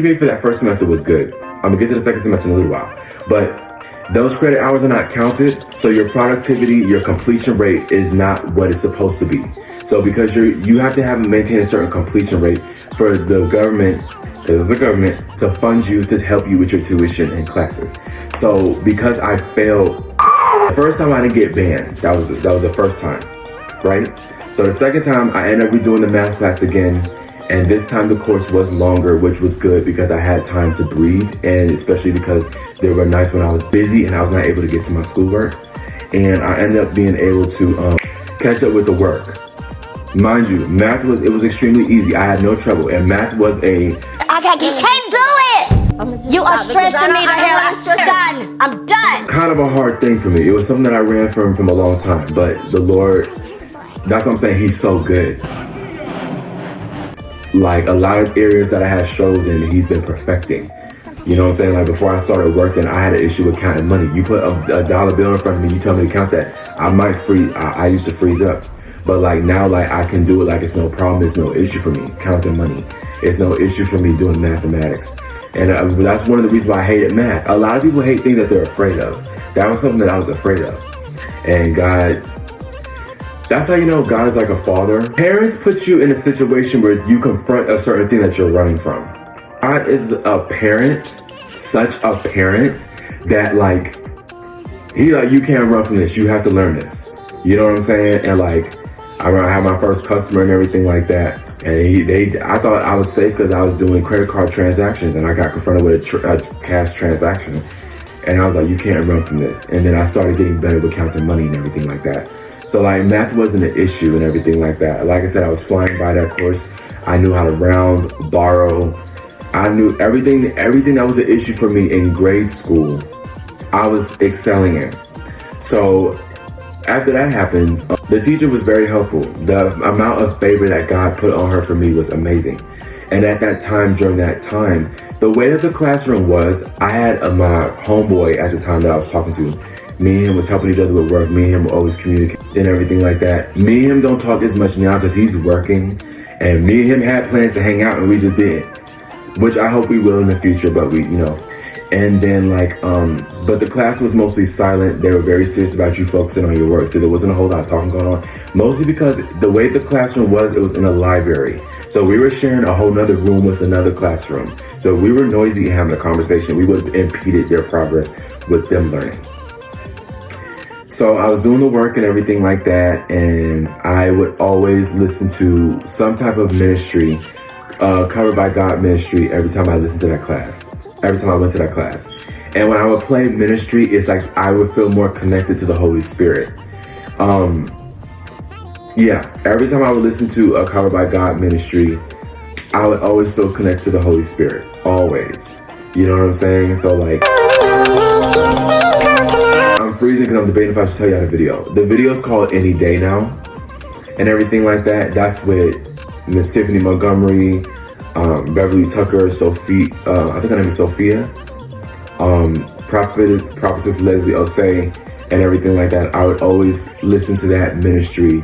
GPA for that first semester was good. I'm gonna get to the second semester in a little while. But those credit hours are not counted, so your productivity, your completion rate is not what it's supposed to be. So because you have to maintain a certain completion rate for the government, because it's the government, to fund you, to help you with your tuition and classes. So because I failed, the first time I didn't get banned, that was the first time, right? So the second time I ended up redoing the math class again, and this time the course was longer, which was good because I had time to breathe, and especially because there were nights when I was busy and I was not able to get to my schoolwork. And I ended up being able to catch up with the work. Mind you, math was extremely easy. I had no trouble, and math was you can't do it! You are stressing me to hell. I'm done. Kind of a hard thing for me. It was something that I ran from a long time, but the Lord, that's what I'm saying, he's so good. Like a lot of areas that I had struggles in, he's been perfecting. You know what I'm saying? Like before I started working, I had an issue with counting money. You put a dollar bill in front of me, you tell me to count that, I might freeze. I used to freeze up. But like now, like I can do it like it's no problem. It's no issue for me counting money. It's no issue for me doing mathematics. And that's one of the reasons why I hated math. A lot of people hate things that they're afraid of. That was something that I was afraid of. And God, that's how you know God is like a father. Parents put you in a situation where you confront a certain thing that you're running from. God is a parent, such a parent, that like, he's like, you can't run from this. You have to learn this. You know what I'm saying? And like, I remember I had my first customer and everything like that. And I thought I was safe because I was doing credit card transactions, and I got confronted with a cash transaction. And I was like, you can't run from this. And then I started getting better with counting money and everything like that. So like math wasn't an issue and everything like that. Like I said, I was flying by that course. I knew how to round, borrow. I knew everything that was an issue for me in grade school, I was excelling in. So after that happens, the teacher was very helpful. The amount of favor that God put on her for me was amazing. And at that time, during that time, the way that the classroom was, I had my homeboy at the time that I was talking to. Me and him was helping each other with work. Me and him were always communicating and everything like that. Me and him don't talk as much now because he's working. And me and him had plans to hang out and we just didn't. Which I hope we will in the future, but we, you know. And then like, but the class was mostly silent. They were very serious about you focusing on your work. So there wasn't a whole lot of talking going on. Mostly because the way the classroom was, it was in a library. So we were sharing a whole nother room with another classroom. So if we were noisy having a conversation, we would have impeded their progress with them learning. So I was doing the work and everything like that. And I would always listen to some type of ministry, Covered by God ministry every time I listened to that class. Every time I went to that class. And when I would play ministry, it's like I would feel more connected to the Holy Spirit. Yeah, every time I would listen to a Covered by God ministry, I would always feel connected to the Holy Spirit. Always. You know what I'm saying? So like, I'm freezing because I'm debating if I should tell you the video. The video is called Any Day Now and everything like that. That's with Miss Tiffany Montgomery, Beverly Tucker, Sophie, I think her name is Sophia, Prophetess Leslie Osei, and everything like that. I would always listen to that ministry.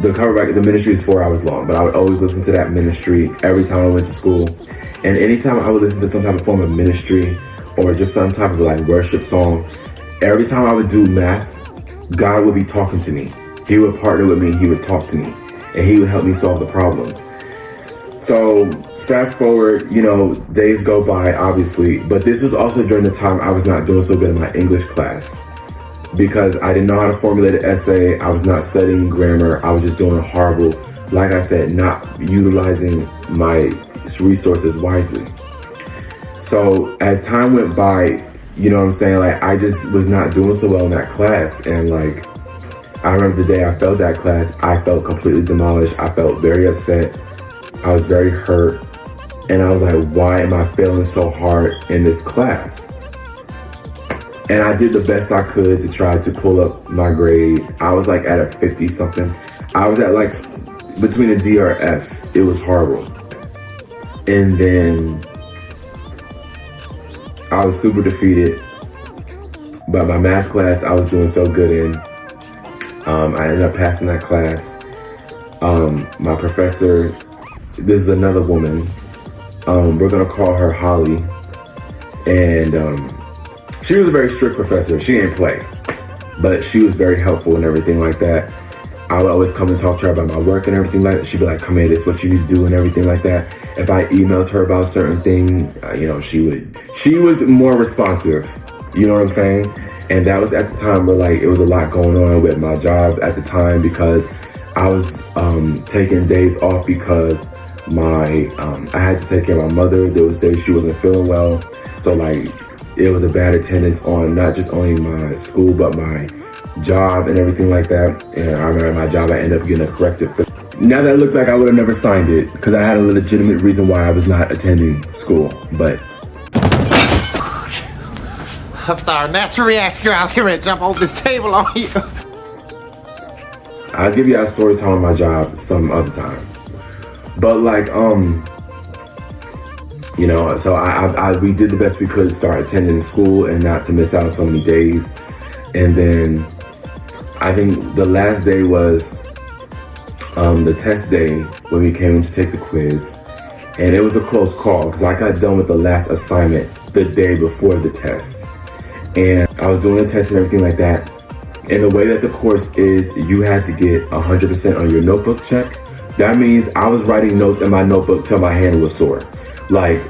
The ministry is 4 hours long, but I would always listen to that ministry every time I went to school. And anytime I would listen to some type of form of ministry or just some type of like worship song, every time I would do math, God would be talking to me. He would partner with me, he would talk to me, and he would help me solve the problems. So fast forward, you know, days go by, obviously, but this was also during the time I was not doing so good in my English class because I didn't know how to formulate an essay. I was not studying grammar. I was just doing horrible, like I said, not utilizing my resources wisely. So as time went by, you know what I'm saying? Like I just was not doing so well in that class. And like, I remember the day I failed that class, I felt completely demolished. I felt very upset. I was very hurt. And I was like, why am I failing so hard in this class? And I did the best I could to try to pull up my grade. I was like at a 50 something. I was at like between a D or F. It was horrible. And then I was super defeated. But my math class I was doing so good in. I ended up passing that class. My professor, this is another woman. We're gonna call her Holly. And she was a very strict professor. She didn't play, but she was very helpful and everything like that. I would always come and talk to her about my work and everything like that. She'd be like, come here, this is what you need to do and everything like that. If I emailed her about a certain thing, she was more responsive. You know what I'm saying? And that was at the time where like, it was a lot going on with my job at the time because I was taking days off because I had to take care of my mother. There was days she wasn't feeling well. So like, it was a bad attendance on not just only my school, but my job and everything like that. And I remember my job, I ended up getting a corrective. Now that it looked like I would have never signed it because I had a legitimate reason why I was not attending school, but. I'm sorry, natural reaction out here and jump over this table on you. I'll give you a story time on my job some other time. But like, so we did the best we could to start attending school and not to miss out so many days. And then I think the last day was the test day when we came in to take the quiz. And it was a close call because I got done with the last assignment the day before the test. And I was doing the test and everything like that. And the way that the course is, you had to get 100% on your notebook check. That means I was writing notes in my notebook till my hand was sore. Like,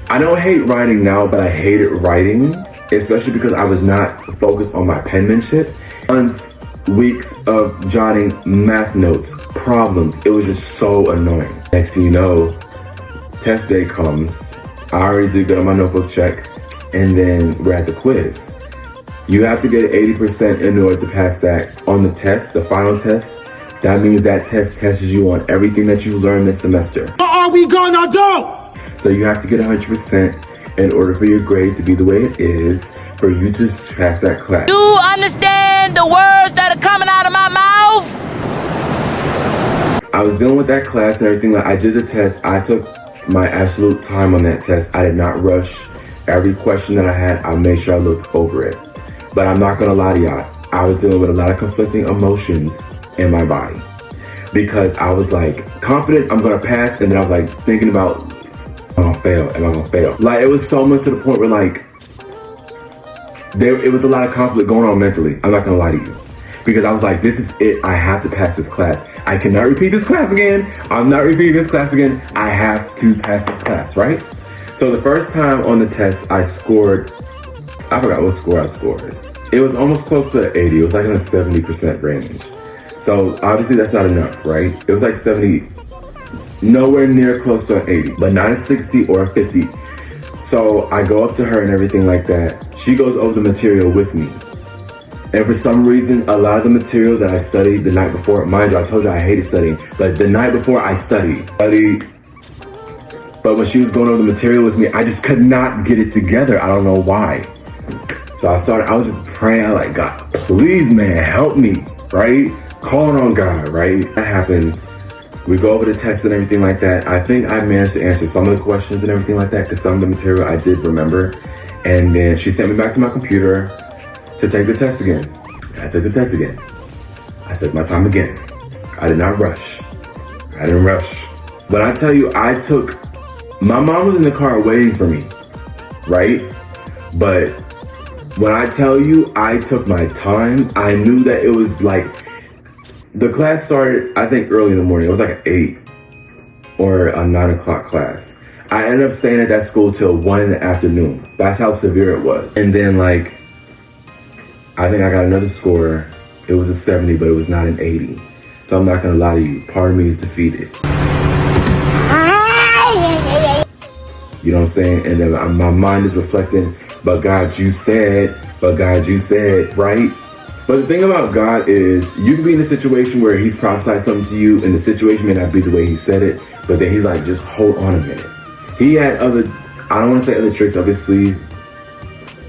I don't hate writing now, but I hated writing, especially because I was not focused on my penmanship. Months, weeks of jotting math notes, problems. It was just so annoying. Next thing you know, test day comes. I already did good on my notebook check, and then we're at the quiz. You have to get 80% in order to pass that on the test, the final test. That means that test tests you on everything that you learned this semester. What are we gonna do? So you have to get 100% in order for your grade to be the way it is for you to pass that class. You understand the words that are coming out of my mouth? I was dealing with that class and everything. I did the test. I took my absolute time on that test. I did not rush. Every question that I had, I made sure I looked over it. But I'm not gonna lie to y'all. I was dealing with a lot of conflicting emotions in my body because I was like confident I'm gonna pass, and then I was like thinking about, am I gonna fail? Like, it was so much to the point where like it was a lot of conflict going on mentally. I'm not gonna lie to you, because I was like, this is it. I have to pass this class. I cannot repeat this class again. I'm not repeating this class again. I have to pass this class, right? So the first time on the test, I scored, I forgot what score I scored. It was almost close to 80. It was like in a 70% range. So obviously that's not enough, right? It was like 70, nowhere near close to an 80, but not a 60 or a 50. So I go up to her and everything like that. She goes over the material with me. And for some reason, a lot of the material that I studied the night before, mind you, I told you I hated studying, but the night before I studied. But when she was going over the material with me, I just could not get it together. I don't know why. So I was just praying, I like, God, please, man, help me, right? Calling on God, right? That happens. We go over the test and everything like that. I think I managed to answer some of the questions and everything like that, because some of the material I did remember. And then she sent me back to my computer to take the test again. I took the test again. I took my time again. I did not rush. I didn't rush. But I tell you, my mom was in the car waiting for me, right? But when I tell you I took my time, I knew that it was like, the class started, I think, early in the morning. It was like an 8 or a 9 o'clock class. I ended up staying at that school till 1 in the afternoon. That's how severe it was. And then like, I think I got another score. It was a 70, but it was not an 80. So I'm not gonna lie to you, part of me is defeated. You know what I'm saying? And then my mind is reflecting, but God, you said, right? But the thing about God is, you can be in a situation where he's prophesied something to you, and the situation may not be the way he said it, but then he's like, just hold on a minute. He had I don't want to say other tricks up his sleeve.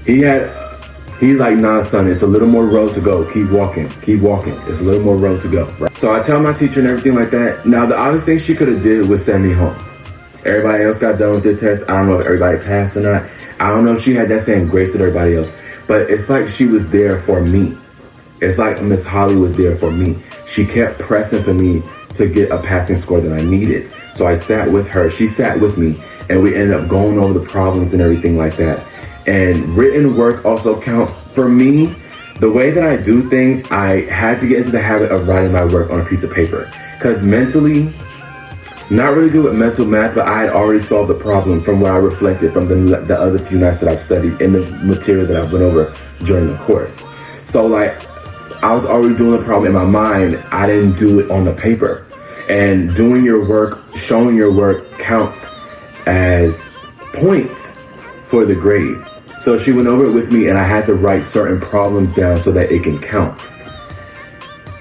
He's like, nah, son, it's a little more road to go. Keep walking. It's a little more road to go, right? So I tell my teacher and everything like that. Now, the obvious thing she could have did was send me home. Everybody else got done with their test. I don't know if everybody passed or not. I don't know if she had that same grace with everybody else. But it's like she was there for me. It's like Miss Holly was there for me. She kept pressing for me to get a passing score that I needed. So I sat with her, she sat with me, and we ended up going over the problems and everything like that. And written work also counts. For me, the way that I do things, I had to get into the habit of writing my work on a piece of paper. Because mentally, not really good with mental math, but I had already solved the problem from what I reflected from the other few nights that I've studied in the material that I went over during the course. So like, I was already doing the problem in my mind. I didn't do it on the paper. And doing your work, showing your work counts as points for the grade. So she went over it with me and I had to write certain problems down so that it can count.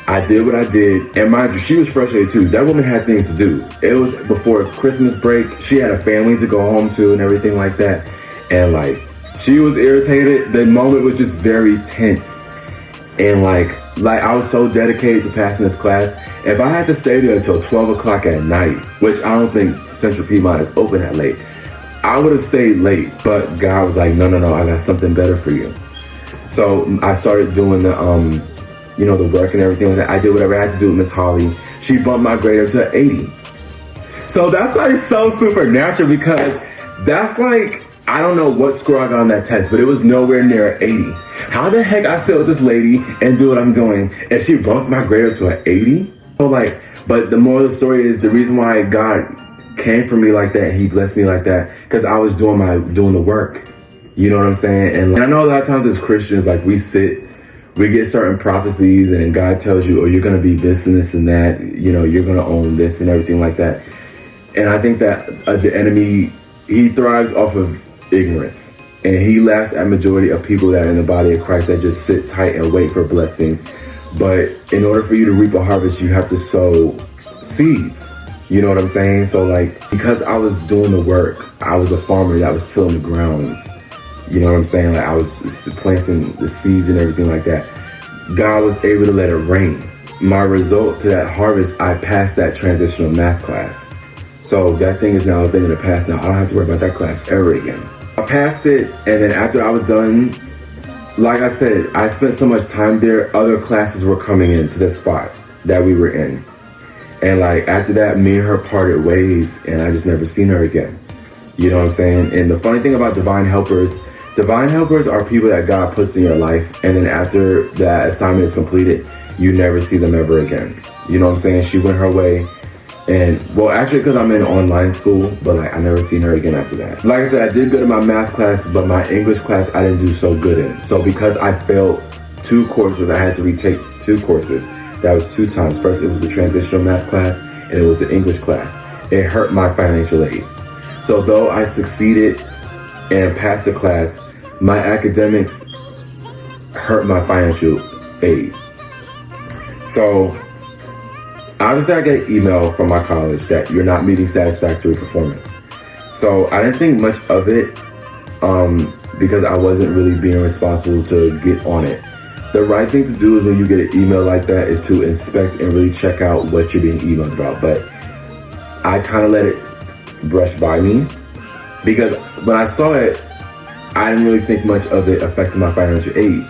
I did what I did, and mind you, she was frustrated too. That woman had things to do. It was before Christmas break. She had a family to go home to and everything like that. And like, she was irritated. The moment was just very tense. And like I was so dedicated to passing this class. If I had to stay there until 12 o'clock at night, which I don't think Central Piedmont is open that late, I would have stayed late. But God was like, no, I got something better for you. So I started doing the, the work and everything like that. I did whatever I had to do with Miss Holly. She bumped my grade up to 80. So that's like so supernatural because that's like, I don't know what score I got on that test, but it was nowhere near 80. How the heck I sit with this lady and do what I'm doing and she bumps my grade up to an 80? So like, but the moral of the story is the reason why God came for me like that, he blessed me like that, because I was doing the work. You know what I'm saying? And I know a lot of times as Christians, like we get certain prophecies and God tells you, oh, you're going to be this and this and that, you're going to own this and everything like that. And I think that the enemy, he thrives off of ignorance. And he laughs at majority of people that are in the body of Christ that just sit tight and wait for blessings. But in order for you to reap a harvest, you have to sow seeds. You know what I'm saying? So like, because I was doing the work, I was a farmer that was tilling the grounds. You know what I'm saying? Like I was planting the seeds and everything like that. God was able to let it rain. My result to that harvest, I passed that transitional math class. So that thing is now a thing in the past. Now I don't have to worry about that class ever again. I passed it, and then after I was done, like I said, I spent so much time there, other classes were coming into the spot that we were in. And like after that, me and her parted ways, and I just never seen her again. You know what I'm saying? And the funny thing about divine helpers are people that God puts in your life, and then after that assignment is completed, you never see them ever again. You know what I'm saying? She went her way, and well, actually, because I'm in online school, but like I never seen her again after that. Like I said, I did good in my math class, but my English class I didn't do so good in. So because I failed 2 courses, I had to retake 2 courses. That was 2 times. First, it was the transitional math class, and it was the English class. It hurt my financial aid. So though I succeeded and passed the class, my academics hurt my financial aid. So obviously I get an email from my college that you're not meeting satisfactory performance. So I didn't think much of it because I wasn't really being responsible to get on it. The right thing to do is when you get an email like that is to inspect and really check out what you're being emailed about. But I kind of let it brush by me because when I saw it, I didn't really think much of it affecting my financial aid.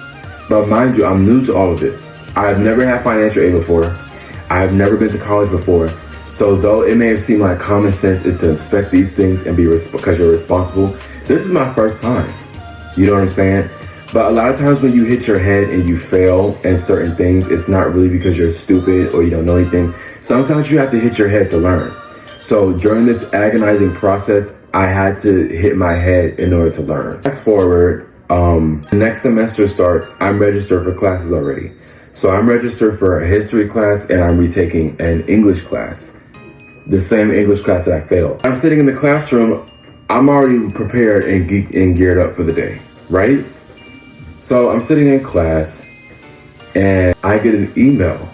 But mind you, I'm new to all of this. I've never had financial aid before. I've never been to college before. So though it may have seemed like common sense is to inspect these things and be because you're responsible, this is my first time. You know what I'm saying? But a lot of times when you hit your head and you fail in certain things, it's not really because you're stupid or you don't know anything. Sometimes you have to hit your head to learn. So during this agonizing process, I had to hit my head in order to learn. Fast forward, next semester starts, I'm registered for classes already. So I'm registered for a history class and I'm retaking an English class. The same English class that I failed. I'm sitting in the classroom, I'm already prepared and geared up for the day, right? So I'm sitting in class and I get an email.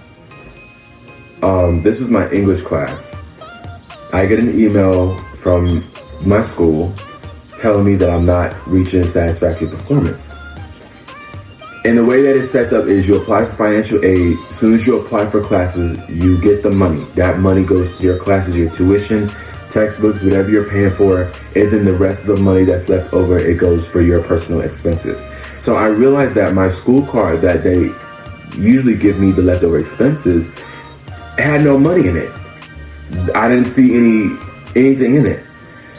This was my English class. I get an email from my school telling me that I'm not reaching satisfactory performance. And the way that it sets up is you apply for financial aid. As soon as you apply for classes, you get the money. That money goes to your classes, your tuition, textbooks, whatever you're paying for. And then the rest of the money that's left over, it goes for your personal expenses. So I realized that my school card that they usually give me the leftover expenses had no money in it. I didn't see anything in it.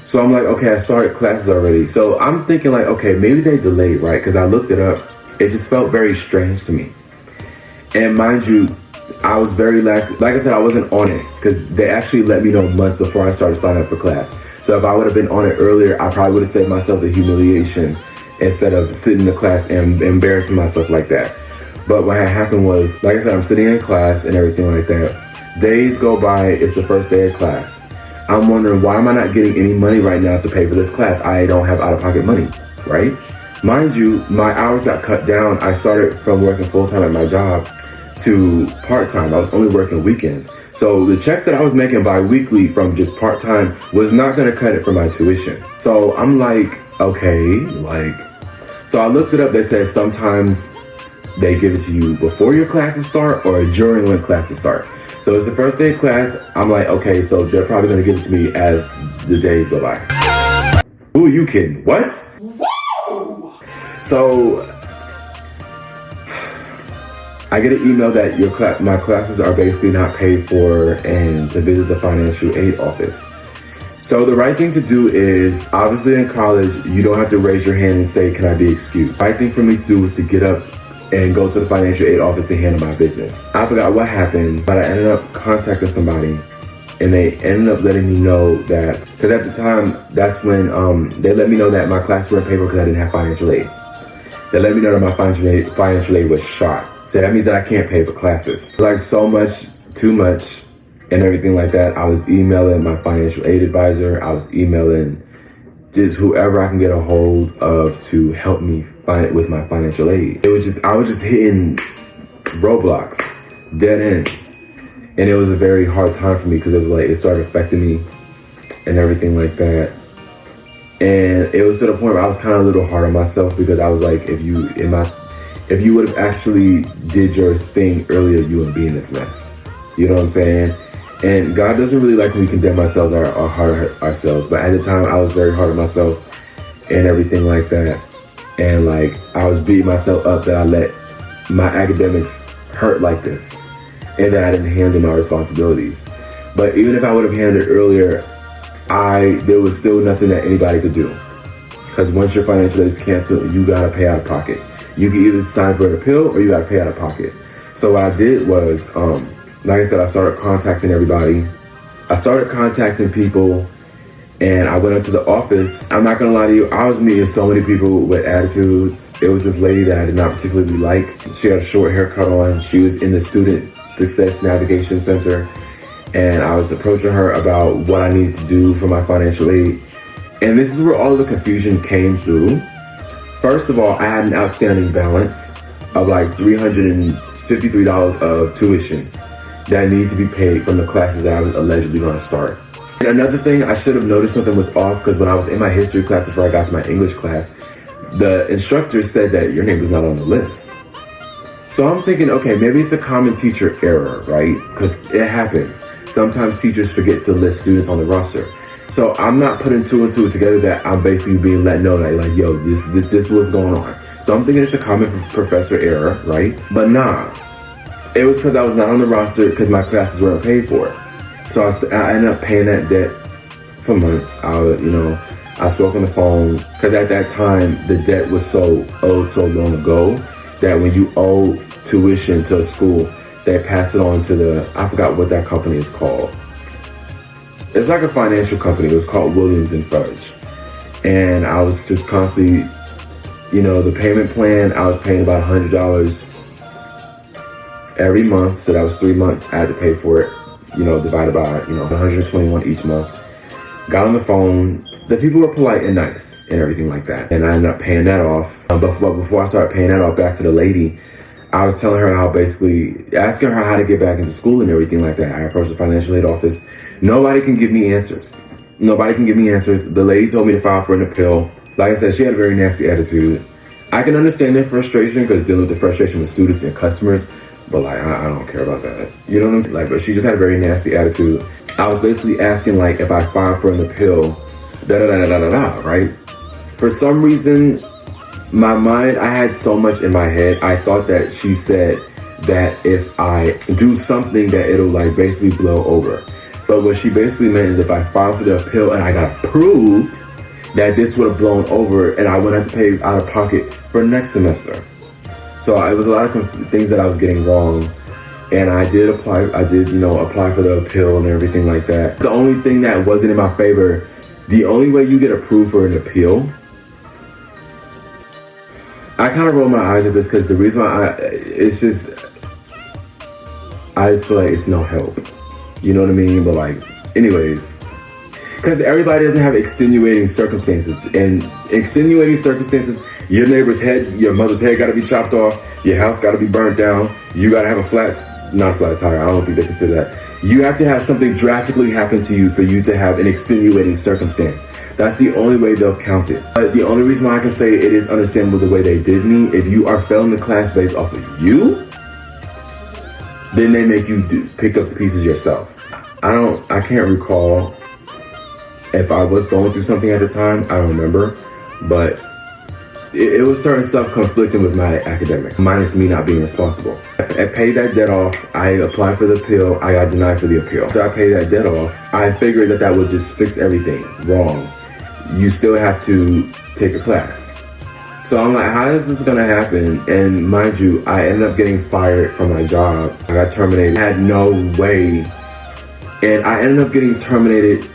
So I'm like, okay, I started classes already. So I'm thinking like, okay, maybe they delayed, right? Because I looked it up. It just felt very strange to me. And mind you, I was very like I said, I wasn't on it because they actually let me know months before I started signing up for class. So if I would have been on it earlier, I probably would have saved myself the humiliation instead of sitting in the class and embarrassing myself like that. But what had happened was, like I said, I'm sitting in class and everything like that. Days go by, it's the first day of class. I'm wondering, why am I not getting any money right now to pay for this class? I don't have out-of-pocket money, right? Mind you, my hours got cut down. I started from working full-time at my job to part-time. I was only working weekends. So the checks that I was making bi-weekly from just part-time was not gonna cut it for my tuition. So I'm like, okay, so I looked it up. They said sometimes they give it to you before your classes start or during when classes start. So it's the first day of class. I'm like, okay, so they're probably gonna give it to me as the days go by. Who are you kidding? What? So I get an email that my classes are basically not paid for and to visit the financial aid office. So the right thing to do is, obviously in college, you don't have to raise your hand and say, can I be excused? The right thing for me to do was to get up and go to the financial aid office and handle my business. I forgot what happened, but I ended up contacting somebody and they ended up letting me know that, because at the time, that's when they let me know that my classes weren't paid for because I didn't have financial aid. They let me know that my financial aid was shot. So that means that I can't pay for classes. Like so much, too much, and everything like that. I was emailing my financial aid advisor. I was emailing just whoever I can get a hold of to help me with my financial aid. I was just hitting roadblocks, dead ends. And it was a very hard time for me because it started affecting me and everything like that. And it was to the point where I was kind of a little hard on myself because I was like, if you would have actually did your thing earlier, you wouldn't be in this mess. You know what I'm saying? And God doesn't really like when we condemn ourselves or hard ourselves. But at the time, I was very hard on myself and everything like that. And like, I was beating myself up that I let my academics hurt like this and that I didn't handle my responsibilities. But even if I would have handled it earlier, there was still nothing that anybody could do. Because once your financial aid is canceled, you gotta pay out of pocket. You can either sign for a pill or you gotta pay out of pocket. So what I did was, like I said, I started contacting everybody. I started contacting people and I went up to the office. I'm not gonna lie to you, I was meeting so many people with attitudes. It was this lady that I did not particularly like. She had a short haircut on. She was in the Student Success Navigation Center. And I was approaching her about what I needed to do for my financial aid. And this is where all of the confusion came through. First of all, I had an outstanding balance of like $353 of tuition that needed to be paid from the classes that I was allegedly going to start. And another thing, I should have noticed something was off because when I was in my history class before I got to my English class, the instructor said that your name was not on the list. So I'm thinking, okay, maybe it's a common teacher error, right? Because it happens. Sometimes teachers forget to list students on the roster. So I'm not putting two and two together that I'm basically being let know that like, yo, this was going on. So I'm thinking it's a common professor error, right? But nah, it was because I was not on the roster because my classes weren't paid for. So I ended up paying that debt for months. I spoke on the phone because at that time, the debt was owed so long ago that when you owe tuition to a school, they pass it on to I forgot what that company is called. It's like a financial company. It was called Williams & Fudge. And I was just constantly, the payment plan, I was paying about $100 every month. So that was 3 months I had to pay for it, divided by, $121 each month. Got on the phone. The people were polite and nice and everything like that. And I ended up paying that off. But before I started paying that off back to the lady, I was telling her asking her how to get back into school and everything like that. I approached the financial aid office. Nobody can give me answers. The lady told me to file for an appeal. Like I said, she had a very nasty attitude. I can understand their frustration because dealing with the frustration with students and customers, but like, I don't care about that. You know what I'm saying? But she just had a very nasty attitude. I was basically asking if I filed for an appeal, right? For some reason, my mind, I had so much in my head. I thought that she said that if I do something that it'll basically blow over. But what she basically meant is if I filed for the appeal and I got approved, that this would have blown over and I wouldn't have to pay out of pocket for next semester. So it was a lot of things that I was getting wrong. And I did apply for the appeal and everything like that. The only thing that wasn't in my favor, the only way you get approved for an appeal, I kind of roll my eyes at this because the reason why I just feel like it's no help. You know what I mean? But like, anyways, because everybody doesn't have extenuating circumstances. And extenuating circumstances, your neighbor's head, your mother's head got to be chopped off, your house got to be burnt down, you got to have not a flat tire, I don't think they consider that. You have to have something drastically happen to you for you to have an extenuating circumstance. That's the only way they'll count it. But the only reason why I can say it is understandable the way they did me, if you are failing the class based off of you, then they make you pick up the pieces yourself. I can't recall if I was going through something at the time, I don't remember, but it was certain stuff conflicting with my academics, minus me not being responsible. I paid that debt off, I applied for the appeal, I got denied for the appeal. After I paid that debt off, I figured that would just fix everything. Wrong. You still have to take a class. So I'm like, how is this gonna happen? And mind you, I ended up getting fired from my job. I got terminated. I had no way. And I ended up getting terminated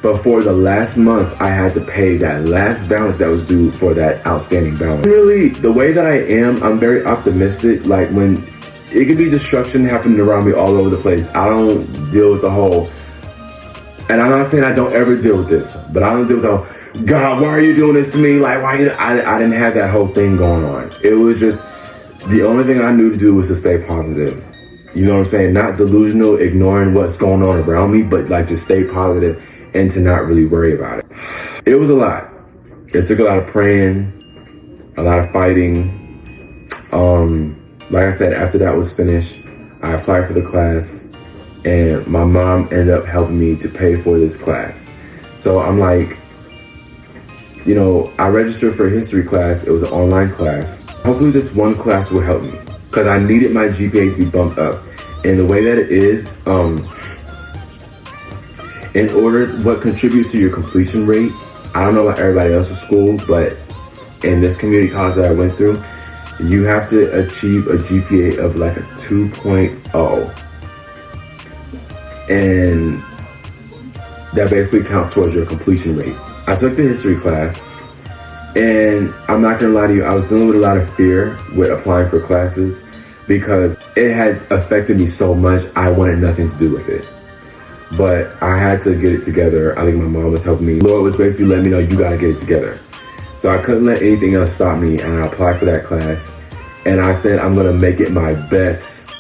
before the last month I had to pay that last balance that was due for that outstanding balance. Really, the way that I am, I'm very optimistic. Like when it could be destruction happening around me all over the place, I don't deal with the whole, and I'm not saying I don't ever deal with this, but I don't deal with the whole, God, why are you doing this to me? Like, I didn't have that whole thing going on. It was just, the only thing I knew to do was to stay positive. You know what I'm saying? Not delusional, ignoring what's going on around me, but like to stay positive and to not really worry about it. It was a lot. It took a lot of praying, a lot of fighting. Like I said, after that was finished, I applied for the class and my mom ended up helping me to pay for this class. So I'm like, you know, I registered for a history class. It was an online class. Hopefully this one class will help me because I needed my GPA to be bumped up. And the way that it is, in order, what contributes to your completion rate, I don't know about everybody else's school, but in this community college that I went through, you have to achieve a GPA of like a 2.0. And that basically counts towards your completion rate. I took the history class, and I'm not gonna lie to you, I was dealing with a lot of fear with applying for classes because it had affected me so much, I wanted nothing to do with it. But I had to get it together. I think my mom was helping me. Lord was basically letting me know, you gotta get it together. So I couldn't let anything else stop me, and I applied for that class. And I said, I'm gonna make it my best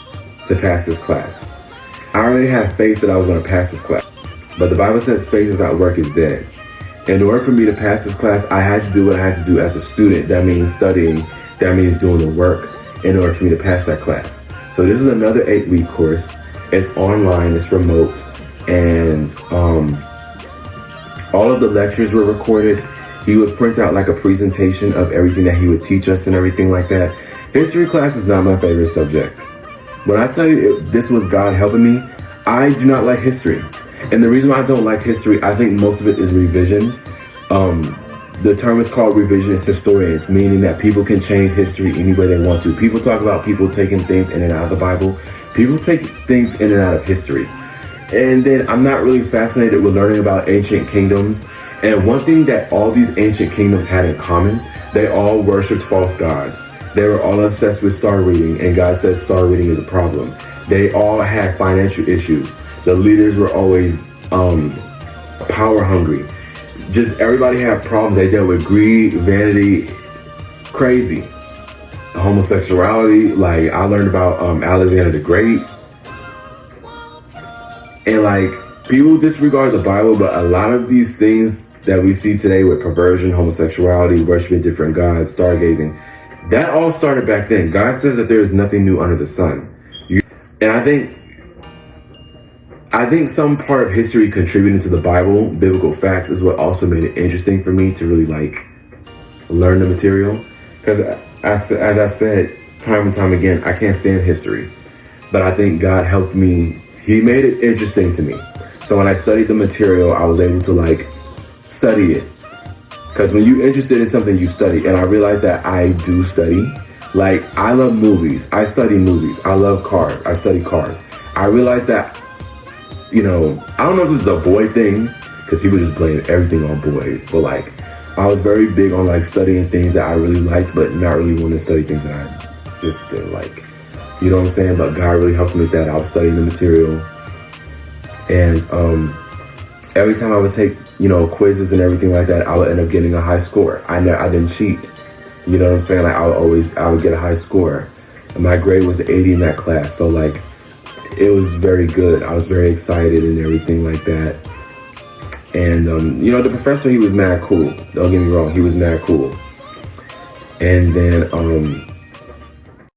to pass this class. I already had faith that I was gonna pass this class. But the Bible says faith without work is dead. In order for me to pass this class, I had to do what I had to do as a student. That means studying, that means doing the work in order for me to pass that class. So this is another 8-week course. It's online, it's remote, and all of the lectures were recorded. He would print out like a presentation of everything that he would teach us and everything like that. History class is not my favorite subject. When I tell you this was God helping me, I do not like history. And the reason why I don't like history, I think most of it is revision. The term is called revisionist historians, meaning that people can change history any way they want to. People talk about people taking things in and out of the Bible. People take things in and out of history. And then I'm not really fascinated with learning about ancient kingdoms. And one thing that all these ancient kingdoms had in common, they all worshipped false gods. They were all obsessed with star reading, and God says star reading is a problem. They all had financial issues. The leaders were always power hungry. Just everybody had problems. They dealt with greed, vanity, crazy. Homosexuality, like I learned about Alexander the Great. And like people disregard the Bible, but a lot of these things that we see today with perversion, homosexuality, worshiping different gods, stargazing, that all started back then. God says that there is nothing new under the sun. And I think some part of history contributing to the Bible, biblical facts, is what also made it interesting for me to really like learn the material. Because as I said time and time again, I can't stand history. But I think God helped me. He made it interesting to me. So when I studied the material, I was able to like study it. Because when you're interested in something, you study. And I realized that I do study. Like, I love movies. I study movies. I love cars. I study cars. I realized that, you know, I don't know if this is a boy thing, because people just blame everything on boys. But like, I was very big on like studying things that I really liked, but not really wanting to study things that I just didn't like. You know what I'm saying? But God really helped me with that. I was studying the material. And every time I would take, you know, quizzes and everything like that, I would end up getting a high score. I didn't cheat. You know what I'm saying? Like, I would get a high score. And my grade was 80 in that class. So like, it was very good. I was very excited and everything like that. And, you know, the professor, he was mad cool. Don't get me wrong. He was mad cool. And then,